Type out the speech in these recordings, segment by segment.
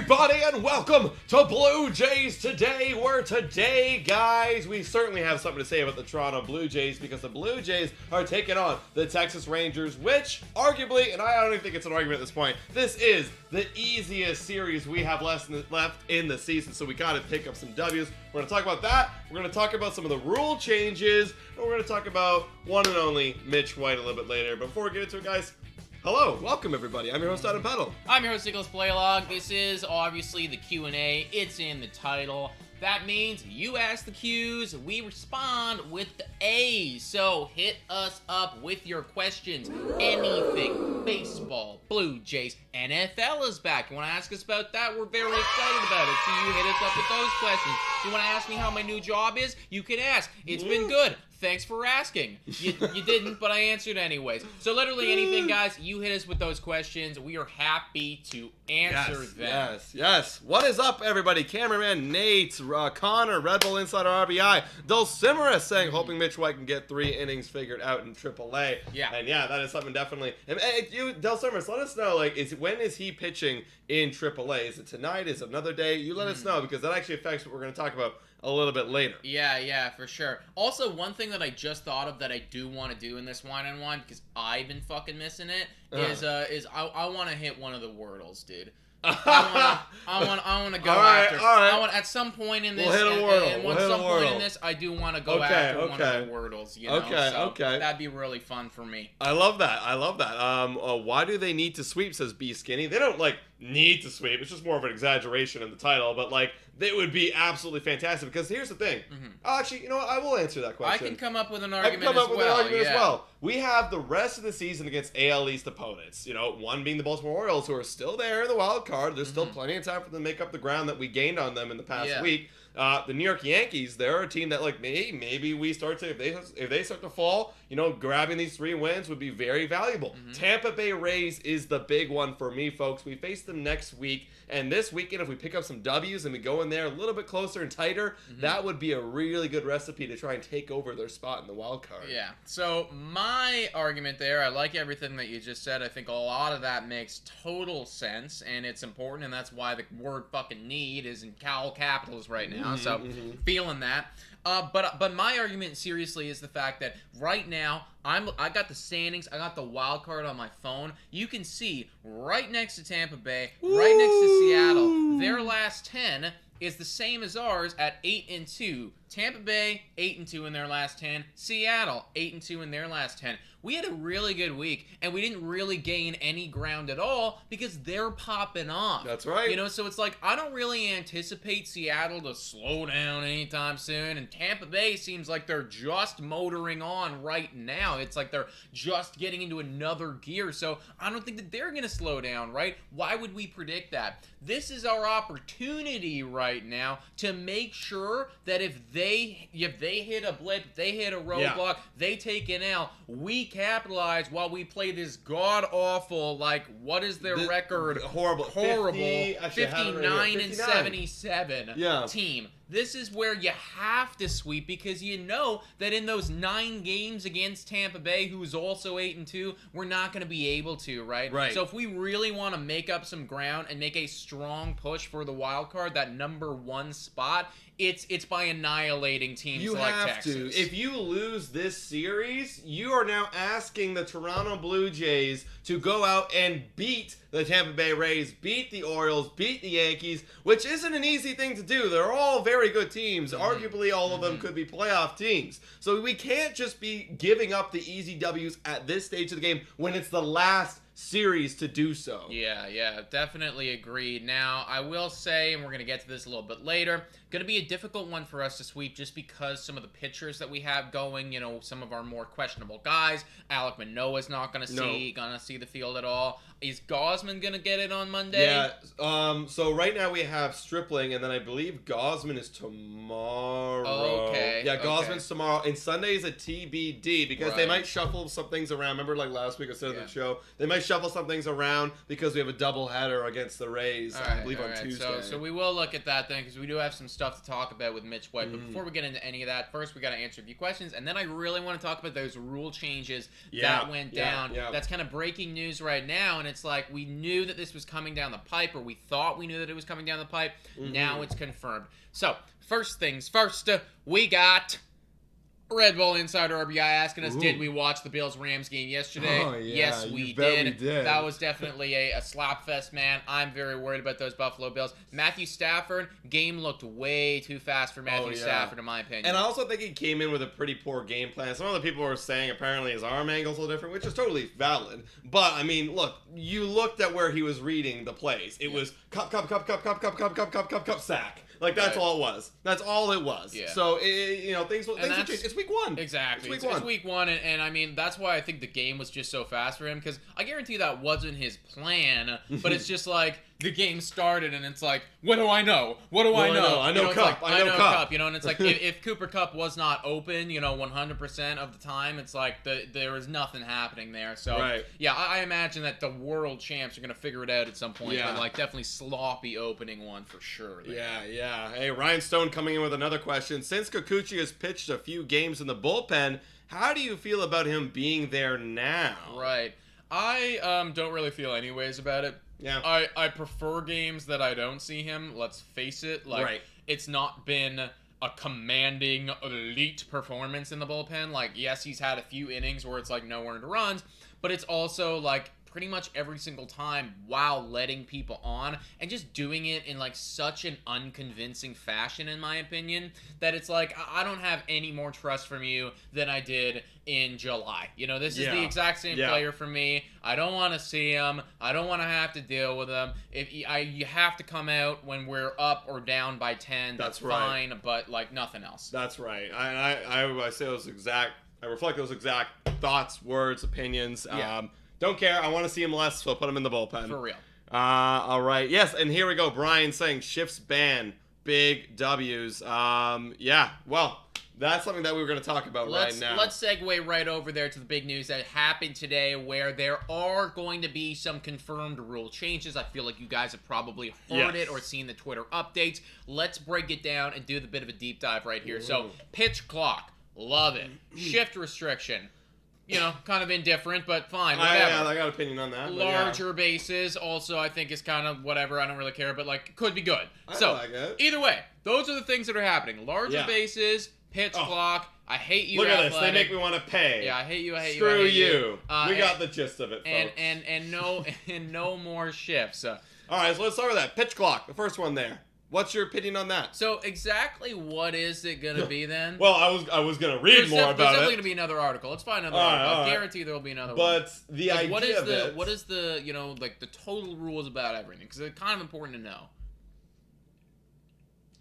everybody, and welcome to Blue Jays Today, where today, guys, we certainly have something to say about the Toronto Blue Jays, because the Blue Jays are taking on the Texas Rangers, which, arguably, and I don't even think it's an argument at this point, this is the easiest series we have left in the season, so we gotta pick up some W's. We're gonna talk about that, we're gonna talk about some of the rule changes, and we're gonna talk about one and only Mitch White a little bit later. But before we get into it, guys, hello, welcome everybody. I'm your host, Adam Peddle. I'm your host, Nicholas Playlog. This is obviously the Q&A. It's in the title. That means you ask the Q's, we respond with the A's. So hit us up with your questions. Anything. Baseball, Blue Jays, NFL is back. You want to ask us about that? We're very excited about it. So you hit us up with those questions. You want to ask me how my new job is? You can ask. It's been good. Thanks for asking. You didn't, but I answered anyways. So literally anything, guys, you hit us with those questions. We are happy to answer them. Yes. What is up, everybody? Cameraman Nate, Connor, Red Bull Insider RBI, Dulcimera saying, hoping Mitch White can get 3 innings figured out in AAA. Yeah. And yeah, that is something definitely. And you, Dulcimera, let us know, like, when is he pitching in AAA? Is it tonight? Is it another day? You let us know, because that actually affects what we're going to talk about a little bit later. Yeah, for sure. Also, one thing that I just thought of that I do want to do in this Wine and Wine, because I've been fucking missing it, is I want to hit one of the Wordles, dude. I want to go after. All right. I want at some point in this. We'll hit a Wordle. And some point in this, I do want to go after one of the Wordles. You know? Okay. That'd be really fun for me. I love that. Why do they need to sweep? Says B Skinny. They don't need to sweep. It's just more of an exaggeration in the title, but they would be absolutely fantastic, because here's the thing. Actually, you know what? I will answer that question. I can come up with an argument as well. We have the rest of the season against AL East opponents. You know, one being the Baltimore Orioles, who are still there in the wild card. There's still plenty of time for them to make up the ground that we gained on them in the past week. The New York Yankees, they're a team that maybe we start to, if they start to fall, grabbing these 3 wins would be very valuable. Tampa Bay Rays is the big one for me, folks. We face them next week, and this weekend, if we pick up some W's and we go in there a little bit closer and tighter, that would be a really good recipe to try and take over their spot in the wild card. Yeah. So my argument there, I like everything that you just said. I think a lot of that makes total sense, and it's important, and that's why the word fucking need is in all capitals right now. So feeling that. But my argument seriously is the fact that right now I got the standings, I got the wild card on my phone. You can see right next to Tampa Bay, right next to Seattle, their last 10 is the same as ours at 8-2. Tampa Bay 8-2 in their last 10. Seattle 8-2 in their last 10. We had a really good week, and we didn't really gain any ground at all because they're popping off. That's right. So it's I don't really anticipate Seattle to slow down anytime soon, and Tampa Bay seems like they're just motoring on right now. It's like they're just getting into another gear, so I don't think that they're going to slow down, right? Why would we predict that? This is our opportunity right now to make sure that if they hit a blip, if they hit a roadblock, they take an L, we capitalize while we play this god-awful, what is their record? Horrible. 59-77 team. This is where you have to sweep, because you know that in those 9 games against Tampa Bay, who's also 8-2, we're not going to be able to, right? Right. So if we really want to make up some ground and make a strong push for the wild card, that number 1 spot, it's by annihilating teams like Texas. You have to. If you lose this series, you are now asking the Toronto Blue Jays to go out and beat the Tampa Bay Rays, beat the Orioles, beat the Yankees, which isn't an easy thing to do. They're all very good teams. Arguably, all of them could be playoff teams. So we can't just be giving up the easy W's at this stage of the game when it's the last series to do so. Yeah, definitely agreed. Now, I will say, and we're going to get to this a little bit later, going to be a difficult one for us to sweep just because some of the pitchers that we have going, some of our more questionable guys. Alek Manoah's not going to see the field at all. Is Gausman going to get it on Monday? Yeah. So right now we have Stripling, and then I believe Gausman is tomorrow. Okay. Yeah, Gausman's tomorrow, and Sunday is a TBD because they might shuffle some things around. Remember, last week I said on the show, they might shuffle some things around because we have a doubleheader against the Rays, I believe, on Tuesday. So we will look at that then, because we do have some stuff to talk about with Mitch White. But before we get into any of that, first we got to answer a few questions, and then I really want to talk about those rule changes that went down. Yeah. That's kind of breaking news right now, and it's like we knew that this was coming down the pipe, or we thought we knew that it was coming down the pipe. Now it's confirmed. So, first things first, we got Red Bull Insider RBI asking us, did we watch the Bills-Rams game yesterday? Oh, yeah. Yes, we did. That was definitely a slap fest, man. I'm very worried about those Buffalo Bills. Matthew Stafford, game looked way too fast for Matthew Stafford, in my opinion. And I also think he came in with a pretty poor game plan. Some of the people were saying apparently his arm angle's a little different, which is totally valid. But, I mean, look, you looked at where he was reading the plays. It was cup, sack. Like, that's all it was. That's all it was. Yeah. So, things will change. It's week one. Exactly. It's week one, and I mean, that's why I think the game was just so fast for him, because I guarantee that wasn't his plan, but it's just like, the game started, and it's like, what do I know? What do I know? I know Cup. Like, I know Cup. And it's like, if Cooper Kupp was not open, 100% of the time, it's like, there was nothing happening there. So, yeah, I imagine that the world champs are going to figure it out at some point, but, like, definitely sloppy opening one for sure. Yeah. Hey, Ryan Stone coming in with another question. Since Kikuchi has pitched a few games in the bullpen, how do you feel about him being there now? Right. I don't really feel any ways about it. Yeah. I prefer games that I don't see him. Let's face it. Like, it's not been a commanding, elite performance in the bullpen. Like, yes, he's had a few innings where it's like no earned runs, but it's also like pretty much every single time while letting people on and just doing it in like such an unconvincing fashion, in my opinion, that it's like, I don't have any more trust from you than I did in July. This is the exact same player for me. I don't want to see him. I don't want to have to deal with him. You have to come out when we're up or down by 10. That's fine, but like nothing else. That's right. I say those exact. I reflect those exact thoughts, words, opinions. Don't care. I want to see him less, so I'll put him in the bullpen. For real. All right. Yes, and here we go. Brian saying shifts ban. Big W's. Well, that's something that we were going to talk about right now. Let's segue right over there to the big news that happened today, where there are going to be some confirmed rule changes. I feel like you guys have probably heard it or seen the Twitter updates. Let's break it down and do the bit of a deep dive right here. So, pitch clock. Love it. Shift restriction. Kind of indifferent, but fine, whatever. I got an opinion on that. Larger bases also, I think, is kind of whatever. I don't really care, but, like, could be good. I like it. Either way, those are the things that are happening. Larger bases, pitch clock. I hate you, Look at Athletic. this. They make me want to pay. Yeah, I hate you, I hate Screw you, I hate you. We got the gist of it, folks. And no more shifts. All right, so let's start with that. Pitch clock, the first one there. What's your opinion on that? So exactly what is it going to be then? Well, I was going to read more about it. There's definitely going to be another article. Let's find another article. I guarantee there will be another one. But the idea of it... What is the, like the total rules about everything? Because it's kind of important to know.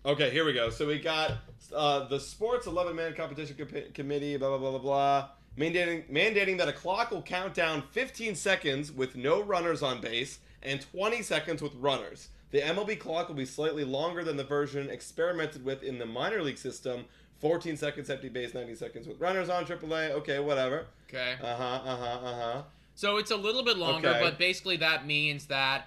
Okay, here we go. So we got the Sports 11-man competition committee, blah, blah, blah, blah, blah, mandating that a clock will count down 15 seconds with no runners on base and 20 seconds with runners. The MLB clock will be slightly longer than the version experimented with in the minor league system. 14 seconds empty base, 90 seconds with runners on AAA. Okay, whatever. Okay. So it's a little bit longer, but basically that means that,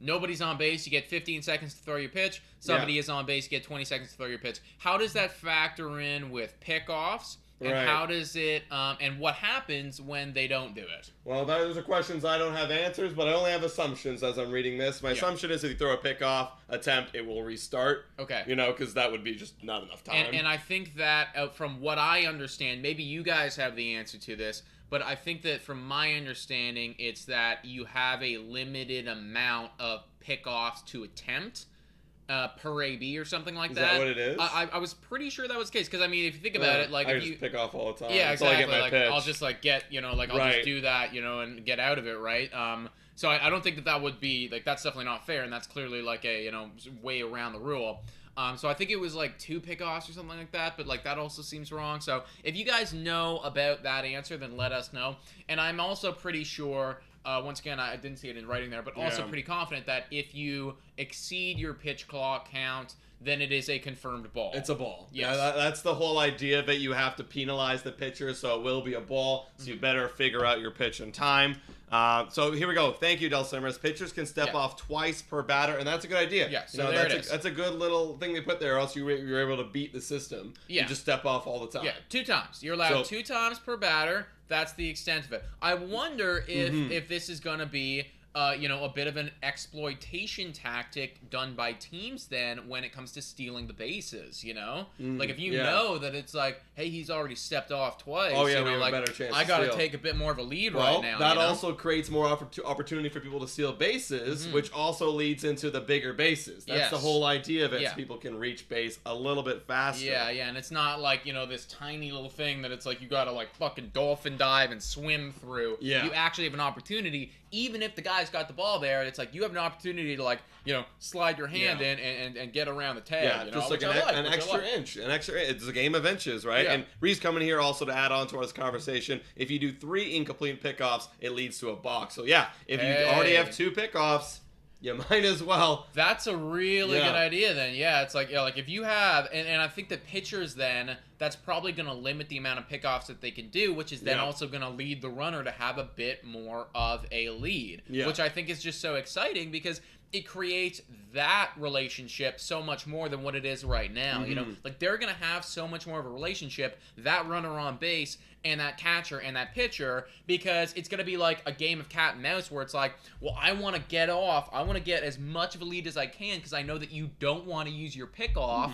nobody's on base, you get 15 seconds to throw your pitch. Somebody is on base, you get 20 seconds to throw your pitch. How does that factor in with pickoffs? And how does it, and what happens when they don't do it? Well, those are questions I don't have answers, but I only have assumptions as I'm reading this. My assumption is if you throw a pickoff attempt, it will restart. Okay. Because that would be just not enough time. And I think that from what I understand, maybe you guys have the answer to this, but I think that from my understanding, it's that you have a limited amount of pickoffs to attempt. Per AB or something like that. Is that what it is? I was pretty sure that was the case, because I mean, if you think about it, like I just pick off all the time. Yeah, exactly. Until I get my pitch. I'll just like get, I'll just do that, and get out of it, right? So I don't think that would be like, that's definitely not fair, and that's clearly like a way around the rule. So I think it was like 2 pickoffs or something like that, but like that also seems wrong. So if you guys know about that answer, then let us know. And I'm also pretty sure. Once again, I didn't see it in writing there, but also pretty confident that if you exceed your pitch clock count, then it is a confirmed ball. It's a ball. Yes. Yeah, that's the whole idea of it. You have to penalize the pitcher, so it will be a ball. So you better figure out your pitch in time. So here we go. Thank you, Del Simmers. Pitchers can step off twice per batter, and that's a good idea. Yeah, so that's a good little thing they put there, or else you're able to beat the system. Yeah. You just step off all the time. Yeah, 2 times. You're allowed 2 times per batter. That's the extent of it. I wonder if this is going to be a bit of an exploitation tactic done by teams then when it comes to stealing the bases, Like, if you know that it's like, hey, he's already stepped off twice. Oh, yeah, we have a better chance I got to steal. take a bit more of a lead right now. That also creates more opportunity for people to steal bases, which also leads into the bigger bases. That's the whole idea of it, so people can reach base a little bit faster. Yeah, and it's not like, this tiny little thing that it's like you got to, like, fucking dolphin dive and swim through. Yeah. You actually have an opportunity, even if the guy's got the ball there, it's like you have an opportunity to, like, slide your hand in and get around the tag. Yeah, just like an extra inch. It's a game of inches, right? Yeah. And Reese coming here also to add on to our conversation. If you do 3 incomplete pickoffs, it leads to a balk. So yeah, if you already have 2 pickoffs, you might as well. That's a really good idea then. Yeah, it's like, like if you have, and I think the pitchers then, that's probably going to limit the amount of pickoffs that they can do, which is then also going to lead the runner to have a bit more of a lead, which I think is just so exciting because it creates that relationship so much more than what it is right now. Like they're going to have so much more of a relationship, that runner on base and that catcher and that pitcher, because it's going to be like a game of cat and mouse where it's like, well, I want to get off. I want to get as much of a lead as I can because I know that you don't want to use your pickoff.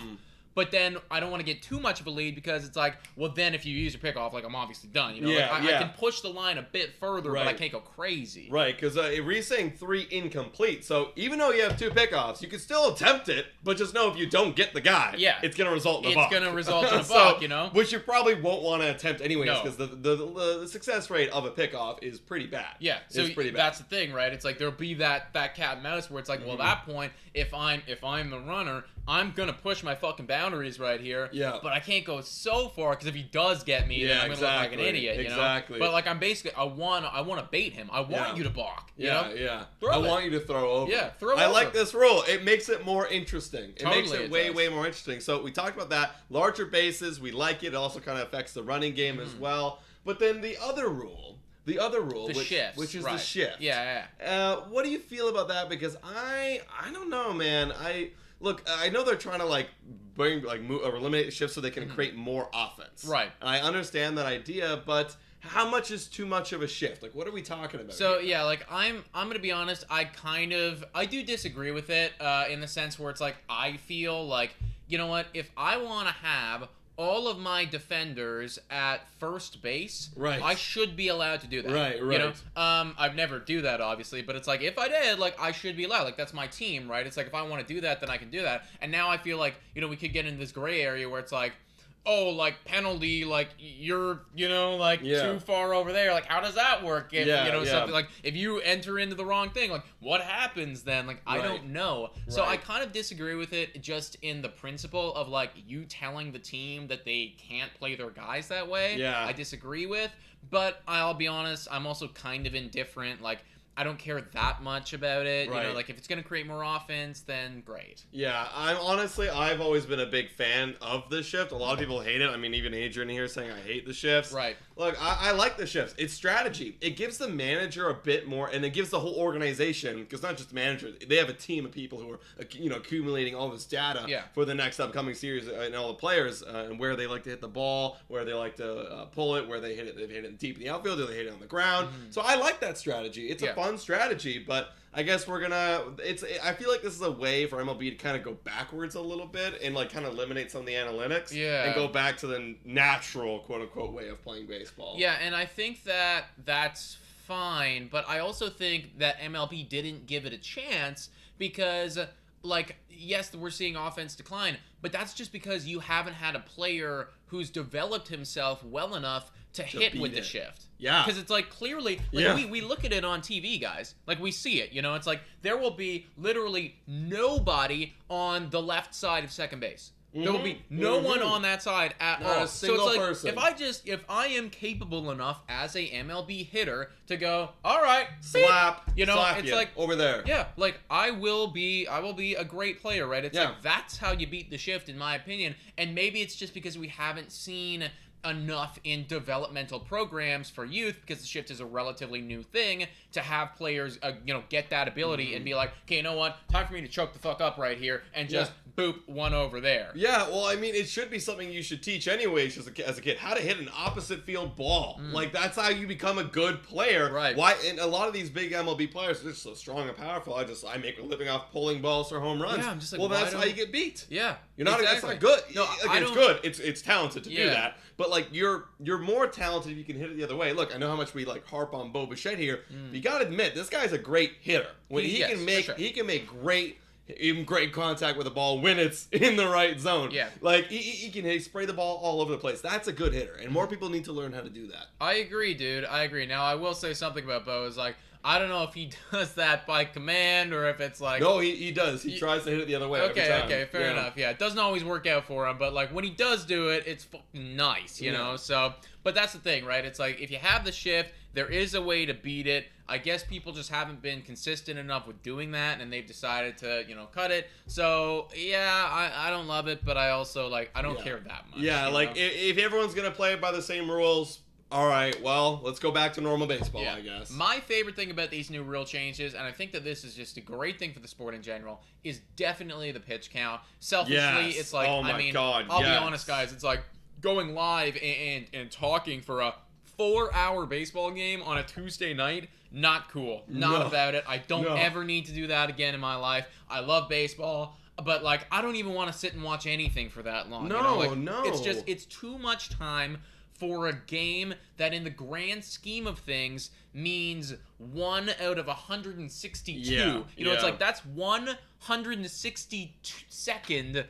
But then I don't want to get too much of a lead because it's like, well, then if you use your pickoff, like I'm obviously done. I can push the line a bit further, but I can't go crazy. Right, because Ree's saying 3 incomplete. So even though you have 2 pickoffs, you can still attempt it, but just know if you don't get the guy, it's going to result in a buck. It's going to result in a buck, Which you probably won't want to attempt anyways, because the success rate of a pickoff is pretty bad. Yeah, so that's the thing, right? It's like there'll be that cat and mouse where it's like, well, at that point, if I'm the runner, I'm going to push my fucking boundaries right here. Yeah. But I can't go so far because if he does get me, then I'm going to look like an idiot, Exactly. But like I'm basically, I want to bait him. I want you to balk. I want you to throw over. Yeah, throw over. I like this rule. It makes it more interesting. It Totally makes it way more interesting. So we talked about that. Larger bases, we like it. It also kind of affects the running game as well. But then the other rule, which is the shift. Yeah. What do you feel about that? Because I don't know, man. Look, I know they're trying to move or eliminate the shift so they can create more offense. Right. And I understand that idea, but how much is too much of a shift? Like, what are we talking about? So here? yeah, like I'm gonna be honest. I do disagree with it in the sense where it's like I feel like, you know what, if I want to have all of my defenders at first base, I should be allowed to do that. Right. I'd never do that, obviously, but it's like, if I did, like, I should be allowed. Like, that's my team, right? It's like, if I want to do that, then I can do that. And now I feel like, we could get into this gray area where it's like, oh, like, penalty, like, you're, too far over there. Like, how does that work? If, something like, if you enter into the wrong thing, like, what happens then? Like, I don't know. So I kind of disagree with it just in the principle of, like, you telling the team that they can't play their guys that way. Yeah. I disagree with. But I'll be honest, I'm also kind of indifferent. Like, I don't care that much about it. Right. Like, if it's going to create more offense, then great. Yeah, I've always been a big fan of the shift. A lot of people hate it. I mean, even Adrian here saying I hate the shifts. Right. Look, I like the shifts. It's strategy. It gives the manager a bit more, and it gives the whole organization, because not just the manager, they have a team of people who are, accumulating all this data for the next upcoming series, and all the players, and where they like to hit the ball, where they like to pull it, where they hit it deep in the outfield, or they hit it on the ground. So I like that strategy. It's a fun strategy, but I guess I feel like this is a way for MLB to kind of go backwards a little bit and like kind of eliminate some of the analytics and go back to the natural quote unquote way of playing baseball. Yeah, and I think that that's fine, but I also think that MLB didn't give it a chance because, like, yes, we're seeing offense decline, but that's just because you haven't had a player who's developed himself well enough to hit with the shift. Yeah. Because it's like, clearly, like, we look at it on TV, guys. Like, we see it, it's like there will be literally nobody on the left side of second base. There will be no one on that side at all. A single so it's like, person. if I am capable enough as a MLB hitter to go, all right, slap, it's you like over there. Yeah, like I will be a great player, right? It's like that's how you beat the shift, in my opinion. And maybe it's just because we haven't seen enough in developmental programs for youth, because the shift is a relatively new thing, to have players get that ability and be like, okay, you know what, time for me to choke the fuck up right here and just boop, one over there. Yeah, well, I mean, it should be something you should teach anyways as a kid. How to hit an opposite field ball. Like, that's how you become a good player. Right. Why? And a lot of these big MLB players are just so strong and powerful. I make a living off pulling balls for home runs. Yeah, I'm just like, well, that's how you get beat. Yeah. You're not. Exactly. That's not good. No, it's good. It's talented to do that. But like, you're more talented if you can hit it the other way. Look, I know how much we like harp on Bo Bichette here. But you gotta admit, this guy's a great hitter. When he can make great contact with the ball when it's in the right zone. Yeah. Like, he can spray the ball all over the place. That's a good hitter, and more people need to learn how to do that. I agree, dude. I agree. Now, I will say something about Bo is like, I don't know if he does that by command or if it's like... No, he does. He tries to hit it the other way every time. Okay, fair enough. Yeah, it doesn't always work out for him, but like when he does do it, it's fucking nice, you know? So, but that's the thing, right? It's like, if you have the shift, there is a way to beat it. I guess people just haven't been consistent enough with doing that, and they've decided to, cut it. So, yeah, I don't love it, but I also, like, I don't care that much. Yeah, like, if everyone's going to play it by the same rules... All right, well, let's go back to normal baseball, I guess. My favorite thing about these new rule changes, and I think that this is just a great thing for the sport in general, is definitely the pitch count. Selfishly, it's like, I'll be honest, guys, it's like going live and talking for a 4-hour baseball game on a Tuesday night. Not cool. Not about it. I don't ever need to do that again in my life. I love baseball. But, like, I don't even want to sit and watch anything for that long. No. It's too much time for a game that in the grand scheme of things means 1 out of 162. It's like that's 162nd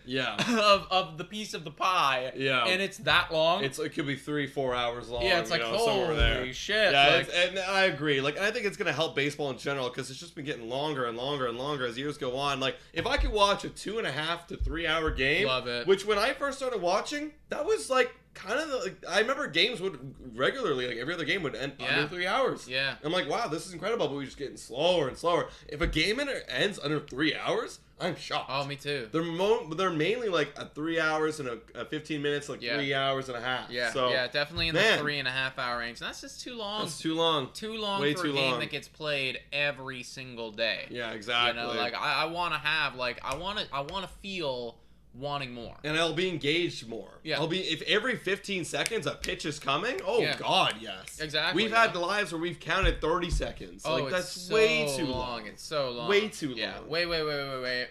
of the piece of the pie. Yeah. And it's that long. It could be 3-4 hours long. Yeah, it's like, holy shit. Yeah, and I agree. Like, I think it's going to help baseball in general because it's just been getting longer and longer and longer as years go on. Like, if I could watch a 2.5 to 3 hour game, love it. Which when I first started watching, that was like kind of I remember games would regularly, like every other game would end under 3 hours. Yeah. I'm like, wow, this is incredible, but we're just getting slower and slower. If a game ends under 3 hours, I'm shocked. Oh, me too. They're mainly like a 3 hours and a 15 minutes, like 3 hours and a half. Yeah, so, definitely in the 3.5 hour range. And that's just too long. That's too long. Too long for a game that gets played every single day. Yeah, exactly. Like I want to have I want to feel wanting more. And I'll be engaged more. Yeah. If every 15 seconds a pitch is coming, God, yes. Exactly. We've had lives where we've counted 30 seconds. Oh, like, that's way too long. It's so long. Way too long. Yeah,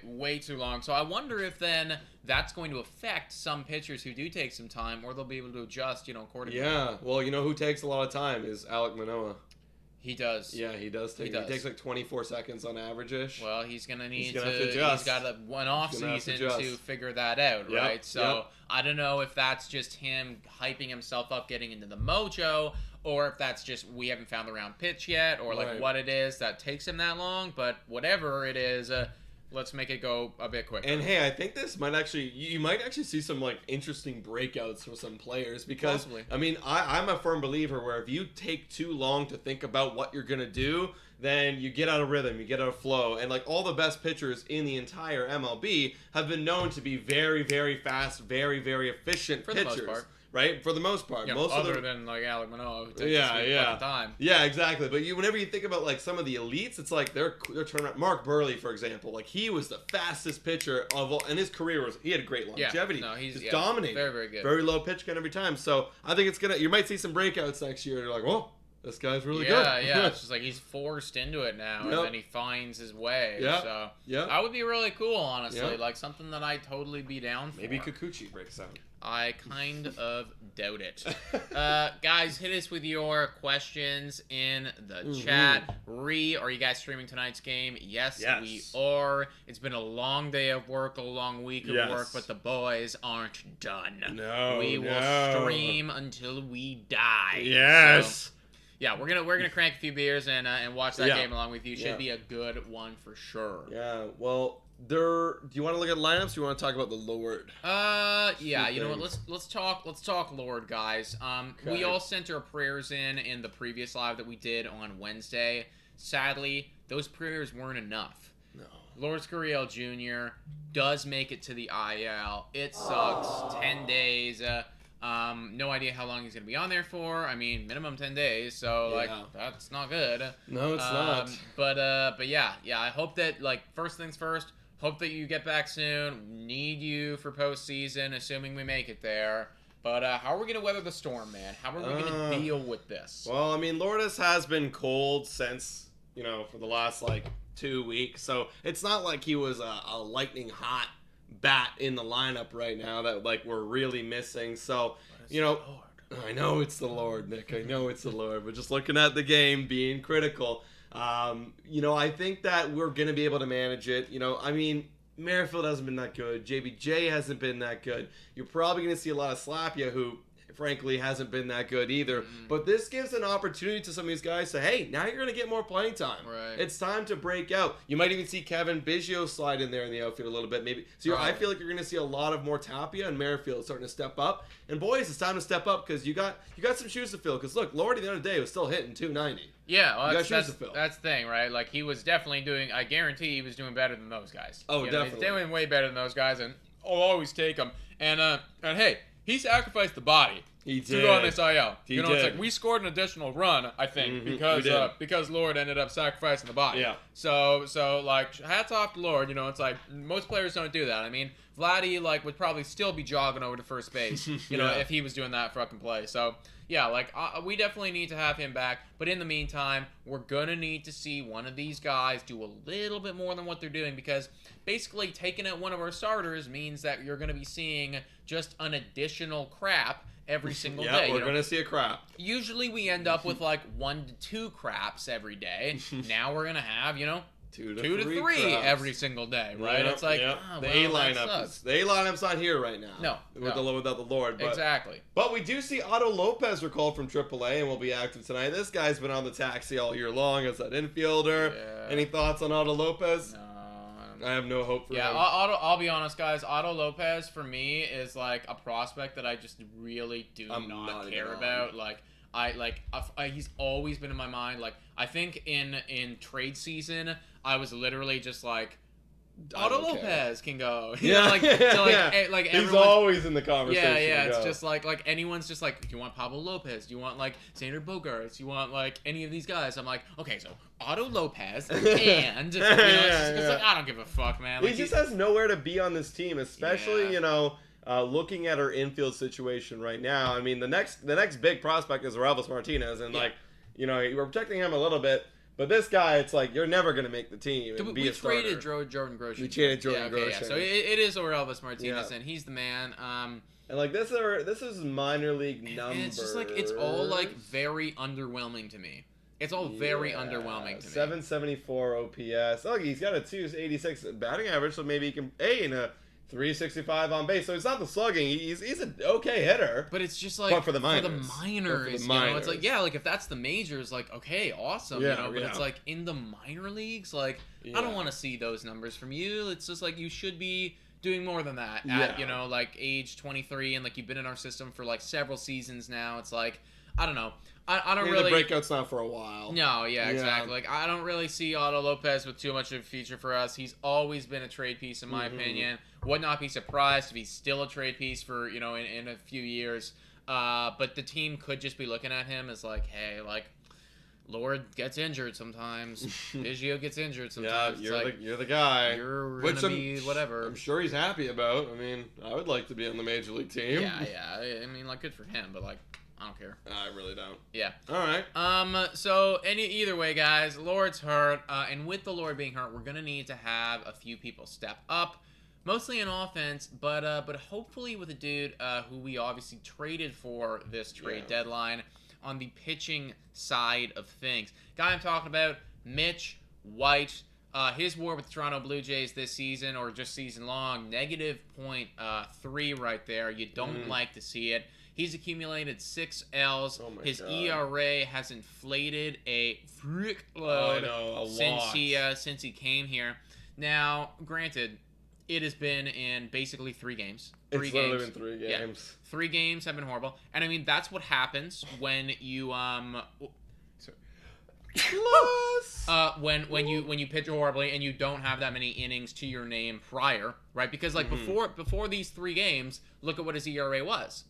way too long. So I wonder if then that's going to affect some pitchers who do take some time, or they'll be able to adjust, accordingly. Yeah. Well, who takes a lot of time is Alek Manoah. He does. Yeah, he does. He takes like 24 seconds on average-ish. Well, he's going to need to adjust. He's got one off season to figure that out, right? So I don't know if that's just him hyping himself up, getting into the mojo, or if that's just we haven't found the round pitch yet, or like what it is that takes him that long. But whatever it is, let's make it go a bit quicker. And hey, I think this might you might actually see some like interesting breakouts for some players because I mean I'm a firm believer where if you take too long to think about what you're gonna do, then you get out of rhythm, you get out of flow, and like all the best pitchers in the entire MLB have been known to be very, very fast, very, very efficient pitchers. For the most part. Right, for the most part, other than like Alek Manoah, who takes fucking time. Yeah, exactly. But whenever you think about like some of the elites, it's like they're turning around. Mark Burley, for example, like he was the fastest pitcher of all, and his career he had great longevity. Yeah, no, he's dominating. Very, very good. Very low pitch count every time. So I think you might see some breakouts next year. You're like, whoa, this guy's really good. Yeah, it's just like he's forced into it now, and then he finds his way. So that would be really cool, honestly. Like something that I'd totally be down for. Maybe Kikuchi breaks out. I kind of doubt it. Guys, hit us with your questions in the chat. Are you guys streaming tonight's game? Yes, we are. It's been a long day of work, a long week of work, but the boys aren't done. No, we will stream until we die. Yes. So, yeah, we're gonna crank a few beers and watch that game along with you. Should be a good one for sure. Yeah. Well. Do you want to look at lineups? Or do you want to talk about the Lord? Yeah. You know what? Let's talk Lord, guys. We all sent our prayers in the previous live that we did on Wednesday. Sadly, those prayers weren't enough. No. Lord Scurriel Jr. does make it to the IL. It sucks. 10 days. No idea how long he's gonna be on there for. I mean, minimum 10 days. So that's not good. No, it's not. But yeah. I hope that first things first. Hope that you get back soon. Need you for postseason, assuming we make it there. But how are we going to weather the storm, man? How are we going to deal with this? Well, I mean, Lourdes has been cold since, for the last, 2 weeks. So it's not like he was a lightning hot bat in the lineup right now that, we're really missing. So, I know it's the Lord, Nick. I know it's the Lord. But just looking at the game, being critical, I think that we're going to be able to manage it. Merrifield hasn't been that good. JBJ hasn't been that good. You're probably going to see a lot of Slapia, who, frankly, hasn't been that good either. But this gives an opportunity to some of these guys to, hey, now you're going to get more playing time. Right. It's time to break out. You might even see Kevin Biggio slide in there in the outfield a little bit, maybe. So I feel like you're going to see a lot of more Tapia and Merrifield starting to step up. And boys, it's time to step up because you got some shoes to fill. Because look, Lordy the other day was still hitting 290. Yeah, well, that's the thing, right? Like, he was definitely doing, I guarantee he was doing better than those guys. Oh, definitely. He's doing way better than those guys, and I'll always take him. And hey, he sacrificed the body. He did. To go on this IL. He did. It's like we scored an additional run, I think, because Lord ended up sacrificing the body. Yeah. So hats off to Lord. It's like most players don't do that. I mean, Vladdy would probably still be jogging over to first base, if he was doing that fucking play. So yeah, we definitely need to have him back. But in the meantime, we're gonna need to see one of these guys do a little bit more than what they're doing, because basically taking out one of our starters means that you're gonna be seeing just an additional crap every single day. Yeah, we're going to see a crap. Usually we end up with 1 to 2 craps every day. Now we're going to have, 2 to 3 every single day, right? Yep, it's like, the A lineup's not here right now. No. Without the Lord. But, exactly. But we do see Otto Lopez recalled from AAA and will be active tonight. This guy's been on the taxi all year long as that infielder. Yeah. Any thoughts on Otto Lopez? No. I have no hope for him. Yeah, I'll be honest, guys. Otto Lopez, for me, is a prospect that I just really do not care about. He's always been in my mind. I think in trade season, I was literally just Otto Lopez can go. Yeah, he's always in the conversation. Yeah. It's just like anyone's just do you want Pablo Lopez? Do you want Xander Bogaerts? Do you want any of these guys? I'm like, okay, so Otto Lopez and it's I don't give a fuck, man. He just has nowhere to be on this team, especially looking at our infield situation right now. I mean, the next big prospect is Elvis Martinez, and we're protecting him a little bit. But this guy, it's you're never going to make the team and be a starter. We traded Jordan Groshans. We traded Jordan Groshans. Yeah. So it is Elvis Martinez, and he's the man. And this is minor league numbers. And it's just it's all very underwhelming to me. It's all very underwhelming to me. 774 OPS. Oh, he's got a 286 batting average, so maybe he can and a 365 on base. So it's not the slugging. He's an okay hitter. But it's just but for the minors. It's if that's the majors, okay, awesome. But it's in the minor leagues, I don't want to see those numbers from you. It's just you should be doing more than that at age 23, and you've been in our system for several seasons now. It's I don't know. I don't really. The breakout's not for a while. No, exactly. I don't really see Otto Lopez with too much of a future for us. He's always been a trade piece, in my opinion. Would not be surprised if he's still a trade piece for in a few years. But the team could just be looking at him as hey, Lord gets injured sometimes. Biggio gets injured sometimes. Yeah, you're the guy. You're gonna be whatever. I'm sure he's happy about. I mean, I would like to be on the major league team. Yeah. I mean, good for him, but I don't care. I really don't. Yeah. All right. So either way, guys, Lord's hurt, and with the Lord being hurt, we're gonna need to have a few people step up, mostly in offense, but hopefully with a dude who we obviously traded for this trade deadline on the pitching side of things. Guy I'm talking about, Mitch White. His WAR with the Toronto Blue Jays this season, or just season long, -0.3 right there. You don't like to see it. He's accumulated 6 L's. His ERA has inflated a frick load since he came here. Now, granted, it has been in basically 3 games. It's literally been 3 games. Yeah. 3 games have been horrible. And I mean, that's what happens when you when you pitch horribly and you don't have that many innings to your name prior, right? Because before these 3 games, look at what his ERA was.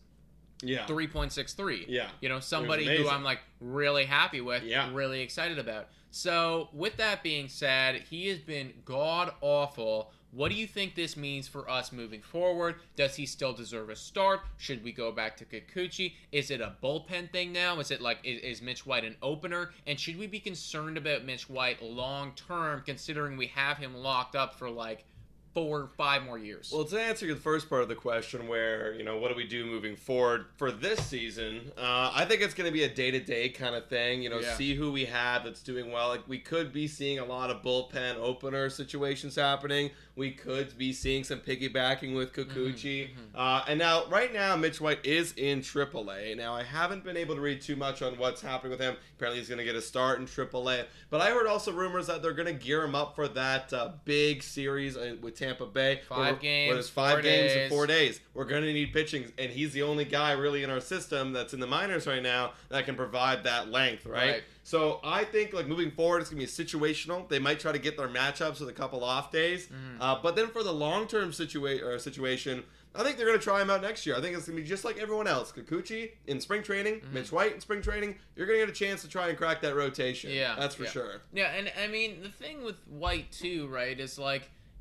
Yeah. 3.63. Yeah. Somebody who I'm really happy with, really excited about. So with that being said, he has been god awful What do you think this means for us moving forward? Does he still deserve a start? Should we go back to Kikuchi? Is it a bullpen thing now? Is it like, is Mitch White an opener? And should we be concerned about Mitch White long term, considering we have him locked up for like 4 or 5 more years? Well, to answer the first part of the question, where, what do we do moving forward for this season, I think it's going to be a day-to-day kind of thing, see who we have that's doing well. Like, we could be seeing a lot of bullpen opener situations happening. We could be seeing some piggybacking with Kikuchi. And now, right now, Mitch White is in AAA. Now, I haven't been able to read too much on what's happening with him. Apparently, he's going to get a start in AAA. But I heard also rumors that they're going to gear him up for that big series with Tampa Bay. 5 games. There's 5 games in 4 days. We're going to need pitching, and he's the only guy really in our system that's in the minors right now that can provide that length, right? So I think moving forward, it's going to be situational. They might try to get their matchups with a couple off days. But then for the long-term situation, I think they're going to try him out next year. I think it's going to be just like everyone else. Kikuchi in spring training, Mitch White in spring training. You're going to get a chance to try and crack that rotation. Yeah. That's for sure. Yeah, and I mean, the thing with White too, right, is